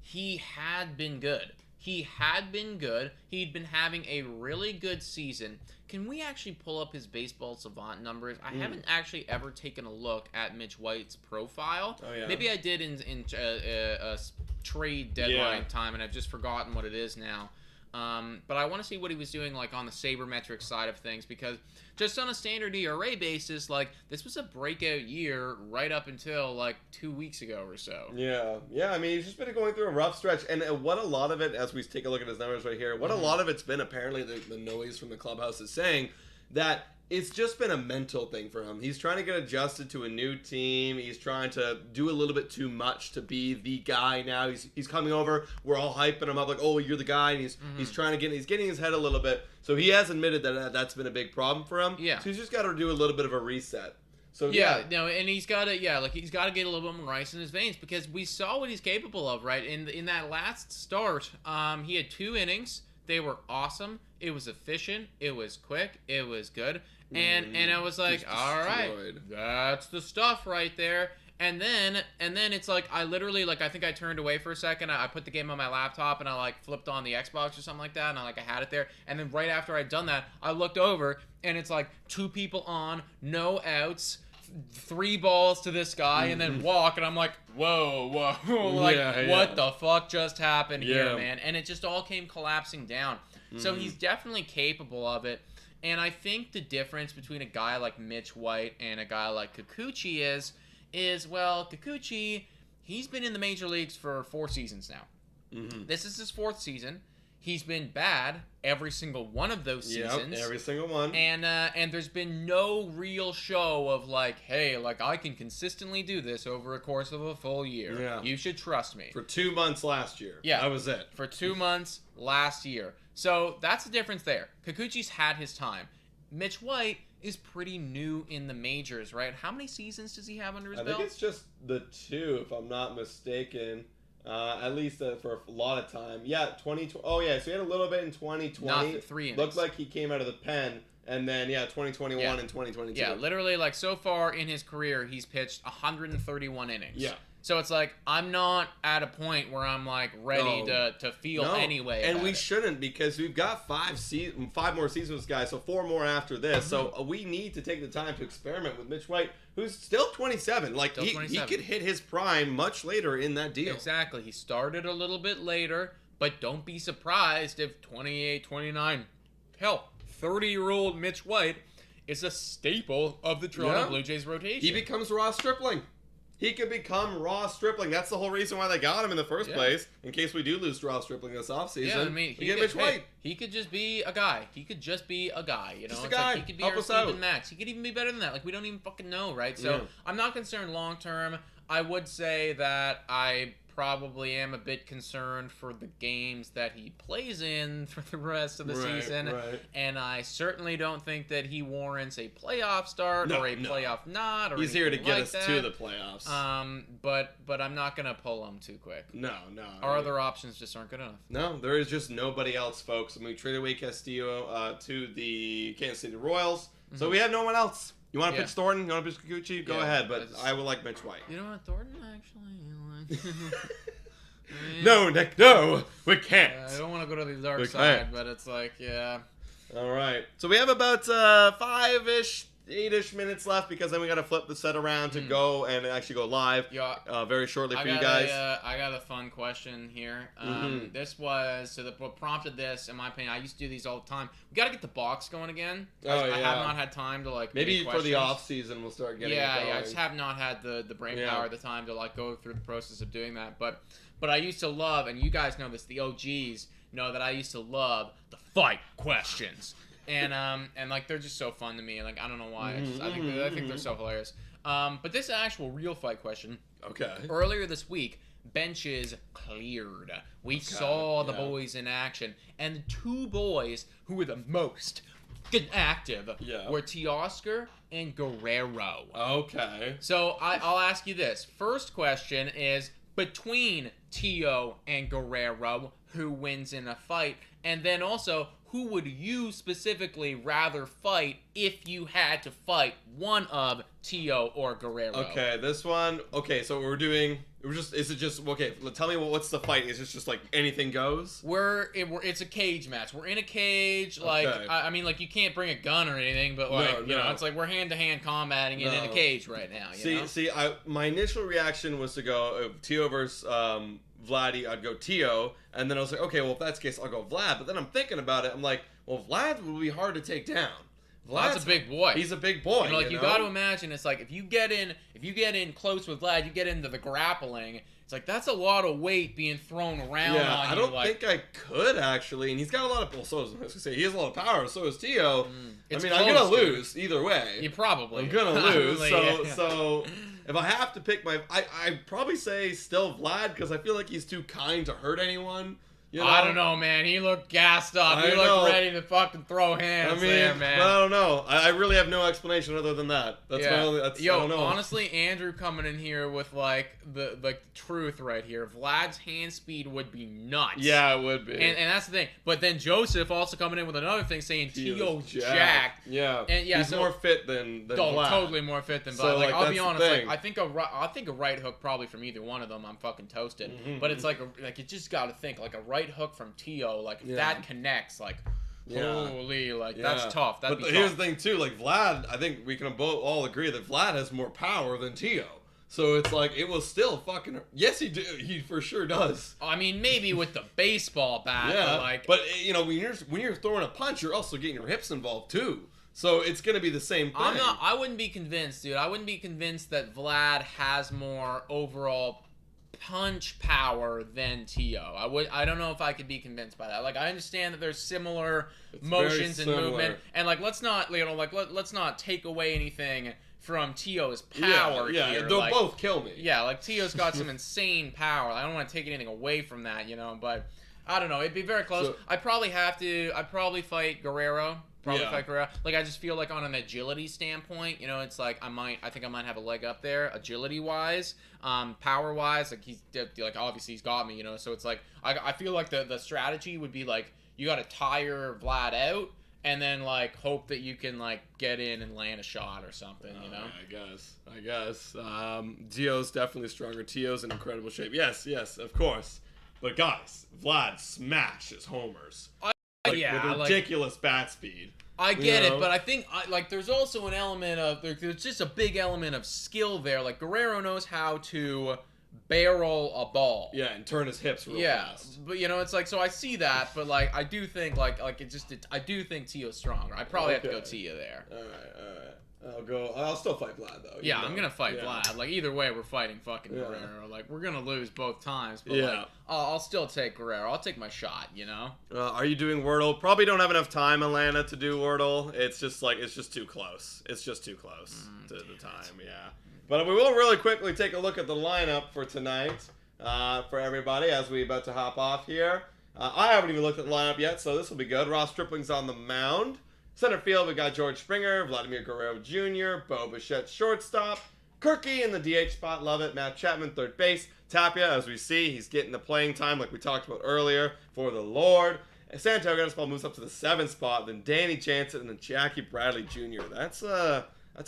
he had been good. He'd been having a really good season. Can we actually pull up his Baseball Savant numbers? I haven't actually ever taken a look at Mitch White's profile. Oh, yeah. Maybe I did in trade deadline time, and I've just forgotten what it is now. But I want to see what he was doing on the sabermetric side of things, because just on a standard ERA basis, this was a breakout year right up until 2 weeks ago or so. Yeah. I mean, he's just been going through a rough stretch, and what a lot of it, as we take a look at his numbers right here, what a lot of it's been, apparently the noise from the clubhouse is saying that it's just been a mental thing for him. He's trying to get adjusted to a new team. He's trying to do a little bit too much to be the guy now. He's coming over. We're all hyping him up oh, you're the guy. And he's trying to he's getting his head a little bit. So he has admitted that that's been a big problem for him. Yeah. So he's just got to do a little bit of a reset. So no, and he's got to he's got to get a little bit more ice in his veins, because we saw what he's capable of, right? In that last start, he had 2 innings. They were awesome. It was efficient. It was quick. It was good. And I was like, all right, that's the stuff right there. And then it's I literally I think I turned away for a second. I put the game on my laptop and I flipped on the Xbox or something like that, and I had it there. And then right after I'd done that, I looked over and it's 2 people on, no outs, 3 balls to this guy, and then walk, and I'm whoa, what the fuck just happened here, man? And it just all came collapsing down. So he's definitely capable of it. And I think the difference between a guy like Mitch White and a guy like Kikuchi is Kikuchi, he's been in the major leagues for 4 seasons now. This is his 4th season. He's been bad every single one of those seasons. Every single one. And there's been no real show of hey, I can consistently do this over a course of a full year. Yeah. You should trust me. For 2 months last year. Yeah. That was it. For 2 months last year. So that's the difference there. Kikuchi's had his time. Mitch White is pretty new in the majors, right? How many seasons does he have under his belt? I think it's just the 2, if I'm not mistaken. At least for a lot of time. Yeah, 2020. Oh, yeah, so he had a little bit in 2020. Not 3 innings. Looked like he came out of the pen. And then, 2021 and 2022. Yeah, literally, so far in his career, he's pitched 131 innings. Yeah. So it's I'm not at a point where I'm ready to feel anyway. And we shouldn't, because we've got 5 more seasons with this guy, so 4 more after this. So we need to take the time to experiment with Mitch White, who's still 27. He could hit his prime much later in that deal. Exactly. He started a little bit later, but don't be surprised if 28, 29, hell, 30-year-old Mitch White is a staple of the Toronto Blue Jays rotation. He becomes Ross Stripling. He could become Ross Stripling. That's the whole reason why they got him in the first place, in case we do lose Ross Stripling this offseason. Yeah, I mean, we get Mitch White. He could just be a guy. He could just be a guy, Just a guy. He could be Help our us out. Steven Max. He could even be better than that. We don't even fucking know, right? So I'm not concerned long term. I would say that I probably am a bit concerned for the games that he plays in for the rest of the season. Right. And I certainly don't think that he warrants a playoff start or a playoff not. Or he's here to get us that. to the playoffs. But I'm not going to pull him too quick. No. Our other options just aren't good enough. No, there is just nobody else, folks. And we traded away Castillo to the Kansas City Royals. So we have no one else. You want to pitch Thornton? You want to pitch Kikuchi? Go ahead, but I would like Mitch White. You know what, Thornton actually... No, Nick, no, we can't. I don't want to go to the dark We side, can't. but it's like, yeah. All right. So we have about 5-ish, 8-ish minutes left because then we got to flip the set around to go and actually go live very shortly for you guys. I got a fun question here. This was, what prompted this, in my opinion, I used to do these all the time. We got to get the box going again. I have not had time to, like, maybe for the off season we'll start getting it going. Yeah, I just have not had the brain power at the time to, like, go through the process of doing that. But I used to love, and you guys know this, the OGs know that I used to love the fight questions. And like, they're just so fun to me. Like, I don't know why. I think they're so hilarious. But this actual real fight question. Okay. Earlier this week, benches cleared. We saw the boys in action, and the two boys who were the most active were Teoscar and Guerrero. Okay. So I'll ask you this. First question is, between Tio and Guerrero, who wins in a fight? And then also, who would you specifically rather fight if you had to fight one of Tio or Guerrero? Okay, this one. Okay, so is it just, okay, tell me what's the fight? Is it just like anything goes? It's a cage match. We're in a cage. Like, I mean, like, you can't bring a gun or anything, but like, you know, it's like we're hand-to-hand combating it in a cage right now. My initial reaction was to go Tio versus Vladdy. I'd go Tio, and then I was like, okay, well, if that's the case, I'll go Vlad. But then I'm thinking about it. I'm like, well, Vlad will be hard to take down. Vlad's a big boy. He's a big boy. You know, like, you got to imagine, it's like, if you get in close with Vlad, you get into the grappling. It's like, that's a lot of weight being thrown around on you. I don't think I could, actually. And he's got a lot of... Well, so is, I was going to say, he has a lot of power. So is Tio. I mean, I'm going to lose either way. You probably. I'm going to lose. So if I have to pick I'd probably say still Vlad, because I feel like he's too kind to hurt anyone. You know? I don't know, man. He looked gassed up. He looked ready to fucking throw hands there, man. But I don't know. I really have no explanation other than that. That's my only... I don't know. Honestly, Andrew coming in here with, like, the truth right here. Vlad's hand speed would be nuts. Yeah, it would be. And that's the thing. But then Joseph also coming in with another thing saying Tio's jacked. Yeah. And he's more fit than Vlad. Totally more fit than Vlad. So, like, I'll be honest, like, I think a right hook probably from either one of them, I'm fucking toasted. But it's like you just got to think, like, a right hook from Tio, like, if that connects, like, holy, like, that's tough. Here's the thing too, like, Vlad, I think we can both all agree that Vlad has more power than Tio. So it's like, it was still fucking... Yes, he for sure does. I mean, maybe with the baseball bat, but you know, when you're throwing a punch, you're also getting your hips involved too. So it's gonna be the same thing. I wouldn't be convinced, dude. I wouldn't be convinced that Vlad has more overall punch power than Tio. I don't know if I could be convinced by that. Like, I understand that there's similar motions and movement, and like, let's not take away anything from Tio's power here. They'll like, both kill me. Yeah, like, Tio's got some insane power. I don't want to take anything away from that, you know, but I don't know. It'd be very close. I'd probably fight Guerrero. Fight Guerrero. Like, I just feel like on an agility standpoint, you know, it's like I think I might have a leg up there, agility wise, power wise. Like, he's like, obviously he's got me, you know. So it's like I feel like the strategy would be like, you got to tire Vlad out, and then like hope that you can like get in and land a shot or something, you know. I guess. Tio's definitely stronger. Tio's in incredible shape. Yes, of course. But guys, Vlad smashes homers. With ridiculous bat speed. I get it, but I think there's also an element of there's just a big element of skill there. Like, Guerrero knows how to barrel a ball. Yeah, and turn his hips real fast. But you know, it's like, so I see that, but like, I do think I do think Tio's stronger. I probably have to go Tio there. All right. I'll still fight Vlad though. Yeah, I'm gonna fight Vlad. Like, either way, we're fighting fucking Guerrero. Like, we're gonna lose both times, but like, I'll still take Guerrero. I'll take my shot, you know. Are you doing Wordle? Probably don't have enough time, Atlanta, to do Wordle. It's just too close. It's just too close to the time. Yeah. But we will really quickly take a look at the lineup for tonight for everybody as we're about to hop off here. I haven't even looked at the lineup yet, so this will be good. Ross Stripling's on the mound. Center field, we got George Springer, Vladimir Guerrero Jr., Bo Bichette shortstop, Kirky in the DH spot, love it, Matt Chapman third base, Tapia, as we see, he's getting the playing time like we talked about earlier for the Lord. Santiago Gaspar moves up to the 7th spot, then Danny Jansen and then Jackie Bradley Jr. That's a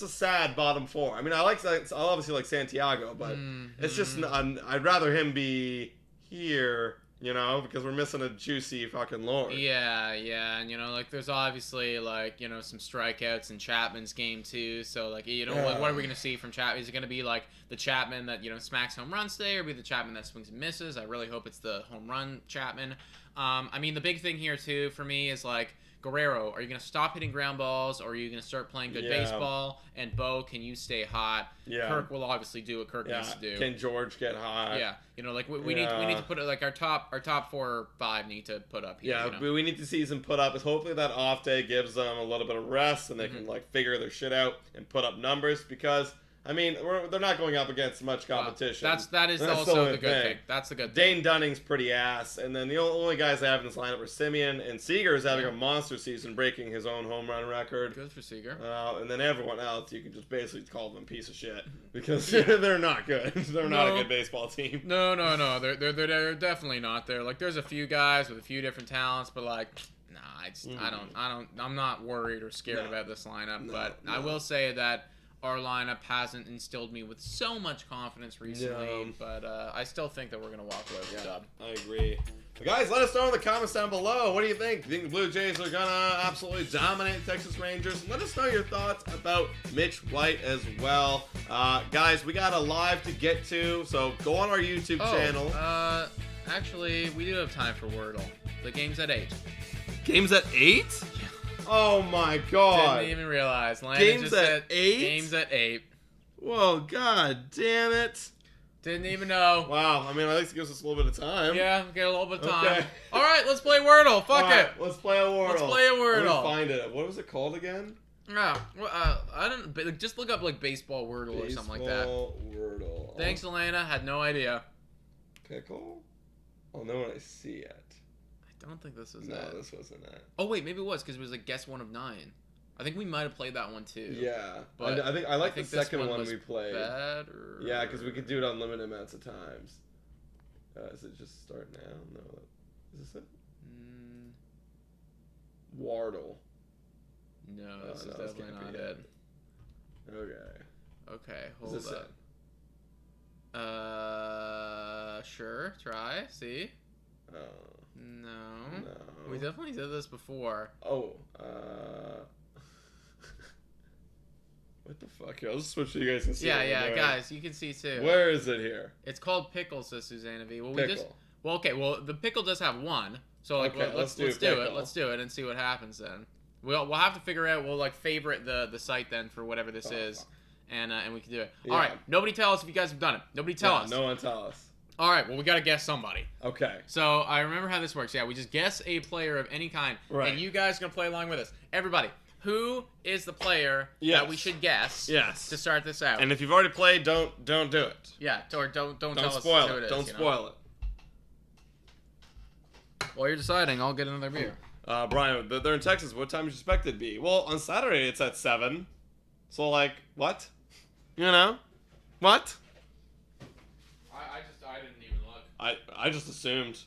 sad bottom 4. I mean, I obviously like Santiago, but it's just I'd rather him be here, you know, because we're missing a juicy fucking Lord. Yeah, and like there's obviously like some strikeouts in Chapman's game too. So like like, what are we gonna see from Chapman? Is it gonna be like the Chapman that smacks home runs today, or be the Chapman that swings and misses? I really hope it's the home run Chapman. I mean, the big thing here too for me is like, Guerrero, are you going to stop hitting ground balls, or are you going to start playing good baseball? And Bo, can you stay hot? Yeah. Kirk will obviously do what Kirk needs to do. Can George get hot? Yeah. Like we need to put it like our top 4 or 5 need to put up here. Yeah, we need to see some put up. Hopefully that off day gives them a little bit of rest and they can like figure their shit out and put up numbers, because I mean, they're not going up against much competition. That is also the good thing. That's the good thing. Dane Dunning's pretty ass, and then the only guys I have in this lineup are Simeon, and Seager is having a monster season, breaking his own home run record. Good for Seager. And then everyone else, you can just basically call them a piece of shit, because they're not good. They're not a good baseball team. No. They're definitely not there. Like, there's a few guys with a few different talents, but like, nah, I'm not worried or scared about this lineup. But I will say that our lineup hasn't instilled me with so much confidence recently, but I still think that we're going to walk away with a dub. I agree. But guys, let us know in the comments down below. What do you think? Do you think the Blue Jays are going to absolutely dominate the Texas Rangers? And let us know your thoughts about Mitch White as well. Guys, we got a live to get to, so go on our YouTube channel. Actually, we do have time for Wordle. The game's at 8. Game's at 8? Oh my god. Didn't even realize. Game's at 8? Game's at 8. Whoa, god damn it. Didn't even know. Wow, I mean, at least it gives us a little bit of time. Yeah, get a little bit of time. Okay. Alright, let's play Wordle. Fuck it. Let's play a Wordle. Let's play a Wordle. Let me find it. What was it called again? I don't. Just look up like baseball Wordle or something like that. Baseball Wordle. Thanks, Elena. Had no idea. Pickle? I'll know when I see it. I don't think this was it. No, this wasn't it. Oh wait, maybe it was, because it was like guess 1 of 9. I think we might have played that one too. Yeah, but I think the second one we played. Better. Yeah, because we could do it unlimited amounts of times. Is it just start now? No, is this it? Wardle. No, this is definitely not it. Okay, hold is this up. Sure, try, see. Oh. No. We definitely did this before. Oh, what the fuck? Here, I'll just switch so you guys can see. Yeah, guys, you can see too. Where is it here? It's called Pickle, says Susanna V. Well, Pickle. Well, the pickle does have 1. So like, okay, let's do it. Let's do it and see what happens then. We'll have to figure out. We'll like favorite the site then for whatever this is, and we can do it. Yeah. All right. Nobody tell us if you guys have done it. Nobody tell us. No one tell us. All right. Well, we gotta guess somebody. Okay. So I remember how this works. Yeah, we just guess a player of any kind, and you guys are gonna play along with us. Everybody, who is the player that we should guess? Yes. To start this out. And if you've already played, don't do it. Yeah. Or don't tell us spoil who it. it is. Don't spoil it. While you're deciding, I'll get another beer. Brian, they're in Texas. What time is you expect it to be? Well, on Saturday it's at 7. So like, what? You know? What? I didn't even look. I just assumed.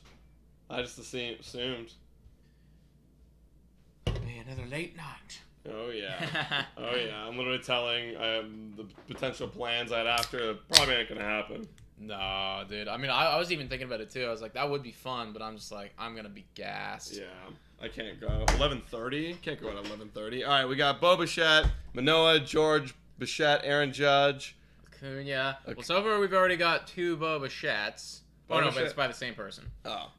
Assumed. Be another late night. Oh yeah. Oh yeah. I'm literally telling the potential plans I had after. Probably ain't gonna happen. No, dude. I mean, I was even thinking about it too. I was like, that would be fun, but I'm just like, I'm gonna be gassed. Yeah, I can't go. 11:30. Can't go at 11:30. All right, we got Bo Bichette, Manoah, George Bichette, Aaron Judge, Acuna. Okay. Well, so far we've already got 2 Bo Bichettes. Oh no, but it's by the same person. Oh.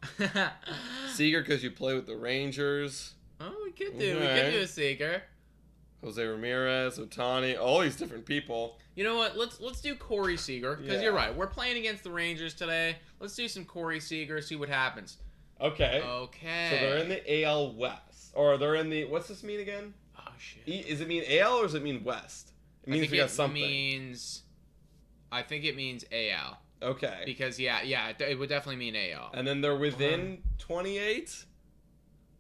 Seager, because you play with the Rangers. Oh, we could do a Seager. Jose Ramirez, Otani, all these different people. You know what? Let's do Corey Seager, because you're right. We're playing against the Rangers today. Let's do some Corey Seager, see what happens. Okay. Okay. So they're in the AL West, or they're in the, what's this mean again? Oh shit. Does it mean AL or does it mean West? It means we got something. I think it means AL. Okay. Because it would definitely mean AL. And then they're within 28,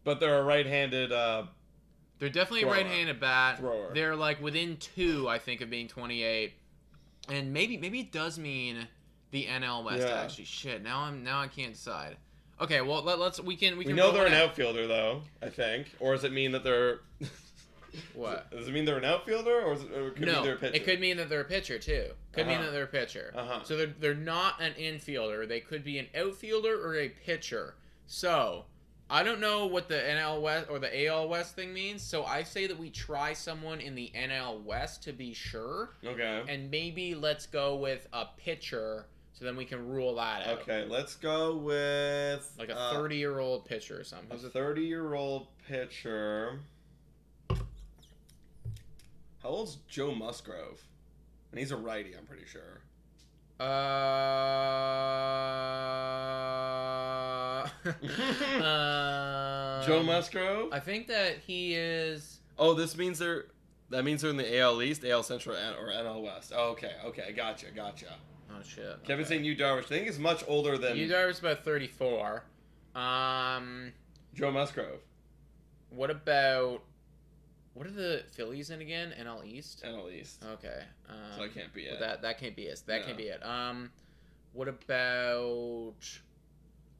but they're a right-handed. They're definitely a right-handed bat. Thrower. They're like within 2, I think, of being 28, and maybe it does mean the NL West. Yeah. Actually, shit. Now I can't decide. Okay, well we can. We know they're an outfielder though. I think, or does it mean that they're? What? Does it mean they're an outfielder, or it could mean they're a pitcher? It could mean that they're a pitcher too. Could mean that they're a pitcher. So they're not an infielder. They could be an outfielder or a pitcher. So I don't know what the NL West or the AL West thing means. So I say that we try someone in the NL West to be sure. Okay. And maybe let's go with a pitcher, so then we can rule that out. Okay, let's go with like a 30-year-old pitcher or something. A 30-year-old pitcher. How old's Joe Musgrove? And he's a righty, I'm pretty sure. Joe Musgrove? I think that he is. Oh, that means they're in the AL East, AL Central, or NL West. Oh, okay, gotcha. Oh shit. Kevin's saying Yu Darvish. I think he's much older than Yu Darvish, about 34. Joe Musgrove. What are the Phillies in again? NL East? NL East. Okay. So that can't be it. That can't be it. That can't be it. What about...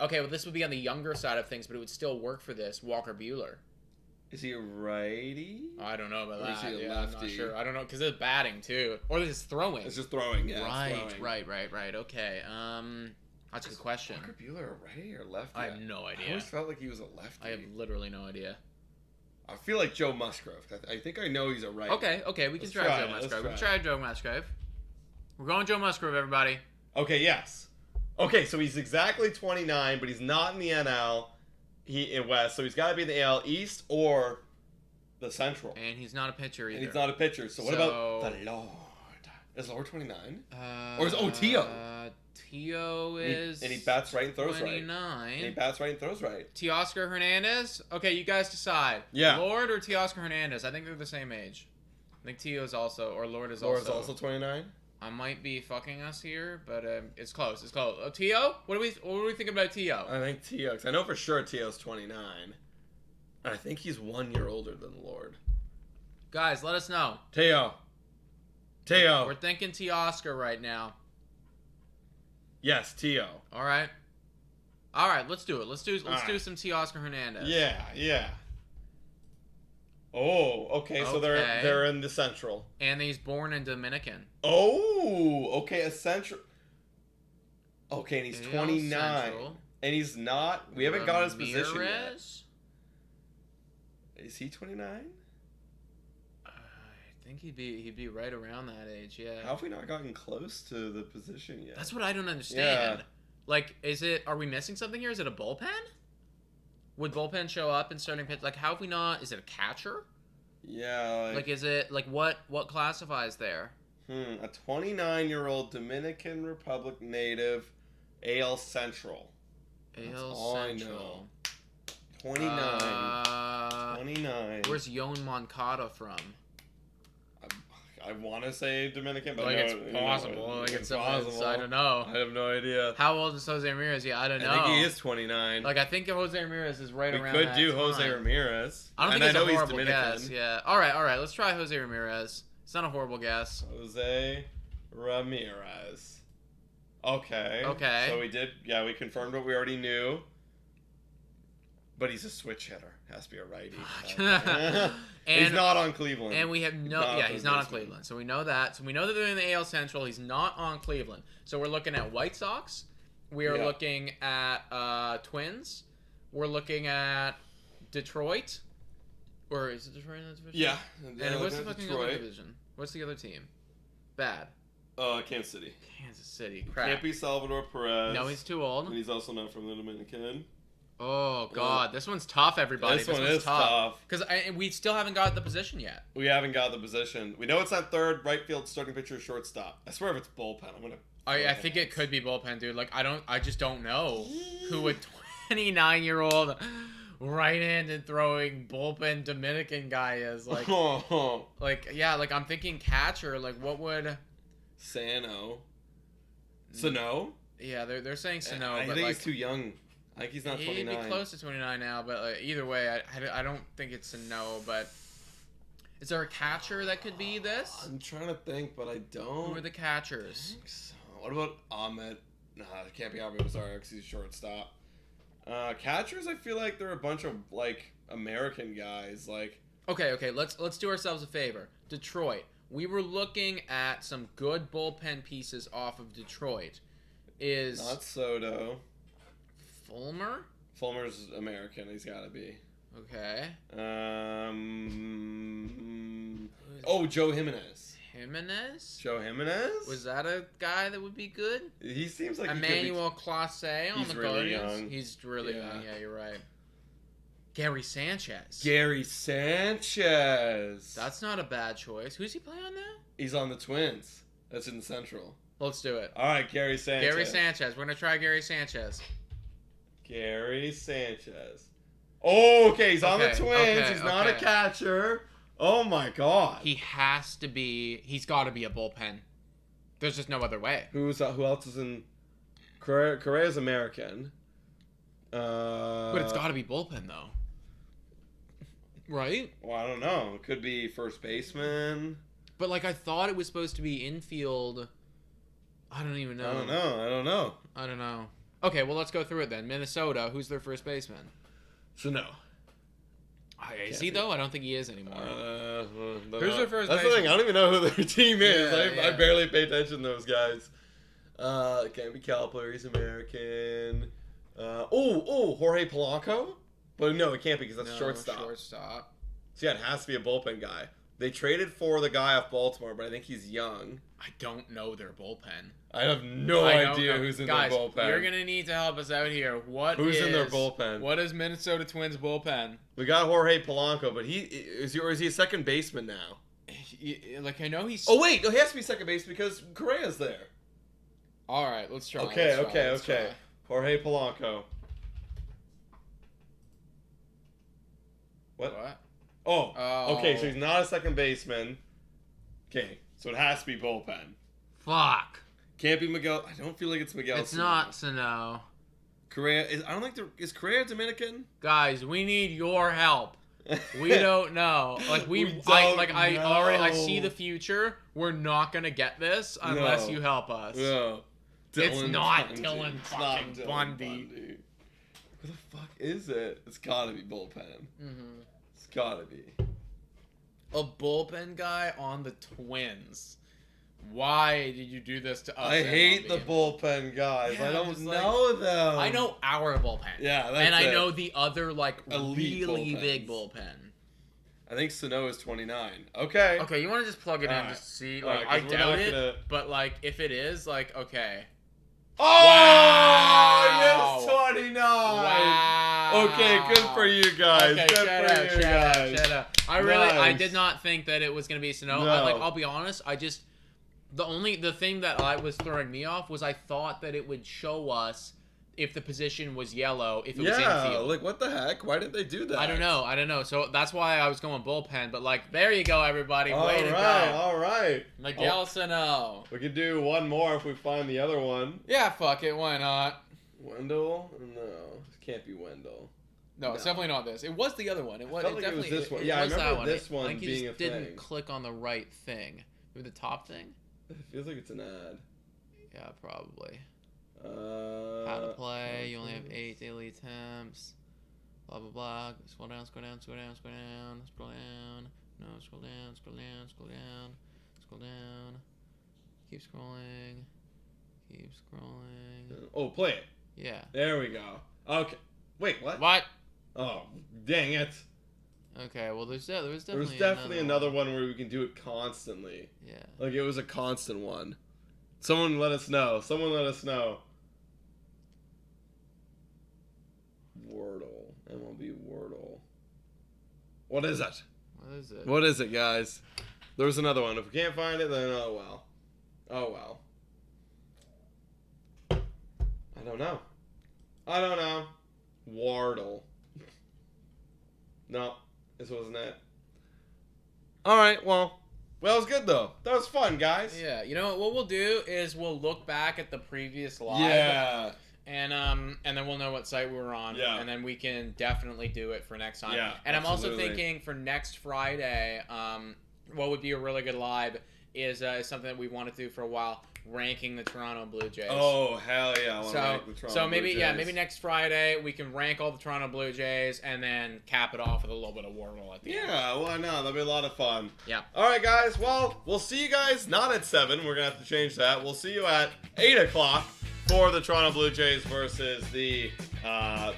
Okay, well, this would be on the younger side of things, but it would still work for this. Walker Buehler. Is he a righty? I don't know about or that. Is he a lefty? I'm not sure. I don't know, because it's batting, too. Or it's throwing. It's just throwing, yeah. Right. Okay. That's a good question. Walker Buehler a righty or lefty? I have no idea. I always felt like he was a lefty. I have literally no idea. I feel like Joe Musgrove. I think I know he's a righty. Okay, we can try Joe Musgrove. We can try Joe Musgrove. We're going Joe Musgrove, everybody. Okay, yes. Okay, so he's exactly 29, but he's not in the NL in West, so he's got to be in the AL East or the Central. And he's not a pitcher either. And he's not a pitcher. So what about the Lord? Is Lord 29? Or is Tio? Tio is... And he bats right and throws 29. right. And he bats right and throws right. Teoscar Hernandez? Okay, you guys decide. Yeah. Lord or Teoscar Hernandez? I think they're the same age. I think Tio is also... Or Lord is also... Lord is also 29? I might be fucking us here, but it's close. It's close. Tio? What are we thinking about Tio? I think Tio... Because I know for sure Tio's 29. And I think he's 1 year older than the Lord. Guys, let us know. Tio. We're thinking Teoscar right now. Yes, Tio. All right, let's do it. Let's do some Teoscar Hernandez. Yeah. Oh, okay. So they're in the Central. And he's born in Dominican. Oh, okay, a Central. Okay, and he's 29. Central. And he's not. We haven't got his position yet. Is he 29? I think he'd be right around that age, yeah. How have we not gotten close to the position yet? That's what I don't understand. Yeah. Like, are we missing something here? Is it a bullpen? Would bullpen show up in starting pitch? Like, how have we not? Is it a catcher? Yeah. Like is it like what classifies there? A 29-year-old Dominican Republic native, AL Central. AL Central. 29. 29. Where's Yoan Moncada from? I want to say Dominican, but like it's possible. Like it's possible. I don't know. I have no idea. How old is Jose Ramirez? Yeah, I don't know. I think he is 29. Like I think Jose Ramirez is right around. We could that do time. Jose Ramirez. I don't think it's a horrible guess. Yeah. All right. Let's try Jose Ramirez. It's not a horrible guess. Jose Ramirez. Okay. So we did. Yeah, we confirmed what we already knew. But he's a switch hitter. Has to be a righty. And he's not on Cleveland. And we have he's not on Cleveland. So we know that. So we know that they're in the AL Central. He's not on Cleveland. So we're looking at White Sox. We are looking at Twins. We're looking at Detroit. Or is it Detroit in that division? Yeah. And what's the fucking other division? What's the other team? Bad. Kansas City. Kansas City. Crap. Can't be Salvador Perez. No, he's too old. And he's also not from the Dominican. Oh, God. This one's tough, everybody. This one is tough. Because we still haven't got the position yet. We haven't got the position. We know it's not third, right field, starting pitcher, shortstop. I swear if it's bullpen, I'm going to... I think it could be bullpen, dude. Like, I just don't know who a 29-year-old right-handed throwing bullpen Dominican guy is. Like, I'm thinking catcher. Like, what would... Sano. Yeah, they're saying Sano. I think he's too young. I think he's not 29. He'd be close to 29 now, but either way, I don't think it's a no. But is there a catcher that could be this? I'm trying to think, but I don't. Who are the catchers? I think so. What about Ahmed? Nah, it can't be Ahmed Rosario because he's shortstop. Catchers, I feel like they're a bunch of like American guys. Like Okay. Let's do ourselves a favor. Detroit. We were looking at some good bullpen pieces off of Detroit. Not Soto. Fulmer? Fulmer's American. He's got to be. Okay. Joe Jimenez. Joe Jimenez? Was that a guy that would be good? He seems like Emmanuel Clase on the really Guardians. young. He's really young. Yeah, you're right. Gary Sanchez. That's not a bad choice. Who's he playing on now? He's on the Twins. That's in the Central. Let's do it. All right, Gary Sanchez. We're going to try Gary Sanchez. Oh, okay. He's on the Twins. He's not a catcher. Oh, my God. He's got to be a bullpen. There's just no other way. Who else is in? Correa's American. But it's got to be bullpen, though. Right? Well, I don't know. It could be first baseman. But, I thought it was supposed to be infield. I don't even know. I don't know. Okay, well, let's go through it then. Minnesota, who's their first baseman? Sano. Is he, though? I don't think he is anymore. Who's their first baseman? That's the thing. I don't even know who their team is. I barely pay attention to those guys. It can't be Kepler. He's American. Jorge Polanco? But no, it can't be because that's shortstop. So yeah, it has to be a bullpen guy. They traded for the guy off Baltimore, but I think he's young. I don't know their bullpen. I have no idea who's in their bullpen. You're going to need to help us out here. Who's in their bullpen? What is Minnesota Twins bullpen? We got Jorge Polanco, but is he a second baseman now? I know he's... Oh, wait. No, he has to be second baseman because Correa's there. All right, let's try. Okay. Jorge Polanco. What? Oh, okay, so he's not a second baseman. Okay, so it has to be bullpen. Fuck. Can't be Miguel. I don't feel like it's Miguel. It's not Sano. Correa is Correa Dominican? Guys, we need your help. We don't know. I see the future. We're not gonna get this unless you help us. No. It's not Dylan fucking Bundy. Who the fuck is it? It's gotta be bullpen. Mm-hmm. It's gotta be. A bullpen guy on the Twins. Why did you do this to us? I hate the bullpen guys. Yeah, I don't know them. I know our bullpen. Yeah, that's I know the other, elite really bullpens. Big bullpen. I think Sano is 29. Okay. Okay, you want to just plug it in just to see? I doubt it, but, if it is, okay. Oh! Wow! Yes, 29! Wow! Okay, good for you guys. Okay, shout out. I did not think that it was going to be Sano. No. I'll be honest, the thing that was throwing me off was I thought that it would show us if the position was yellow, if it was infield. What the heck? Why didn't they do that? I don't know. So that's why I was going bullpen. But there you go, everybody. Way to go. All right. Miguel Sano. We could do one more if we find the other one. Yeah, fuck it. Why not? Wendell? No, it can't be Wendell. No, it's definitely not this. It was the other one. It was definitely this one. Yeah, I remember this one being a thing. I didn't click on the right thing. Maybe the top thing. It feels like it's an ad. Yeah, probably. How to play. You only have 8 daily attempts. Blah, blah, blah. Scroll down. No, scroll down. Keep scrolling. Oh, play it. Yeah. There we go. Okay. Wait, what? What? Oh, dang it. Okay, well, there's definitely another one where we can do it constantly. Yeah. It was a constant one. Someone let us know. Wordle. MLB Wordle. What is it? What is it, guys? There was another one. If we can't find it, then oh well. I don't know. Wardle. No, this wasn't it. Alright, well, it was good though. That was fun, guys. Yeah, you know what we'll do is we'll look back at the previous live. Yeah. And then we'll know what site we were on. Yeah. And then we can definitely do it for next time. Yeah, and absolutely. I'm also thinking for next Friday, what would be a really good live is something that we wanted to do for a while, ranking the Toronto Blue Jays. Oh, hell yeah. I want to rank the Toronto maybe, Blue Jays. maybe next Friday we can rank all the Toronto Blue Jays and then cap it off with a little bit of Wordle at the end. Yeah, why not? That'll be a lot of fun. Yeah. All right, guys. Well, we'll see you guys not at 7. We're going to have to change that. We'll see you at 8 o'clock for the Toronto Blue Jays versus the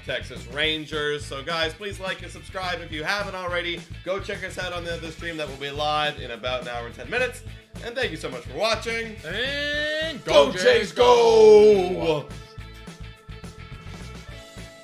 Texas Rangers. So, guys, please like and subscribe if you haven't already. Go check us out on the other stream that will be live in about an hour and 10 minutes. And thank you so much for watching. And Go Jays, go!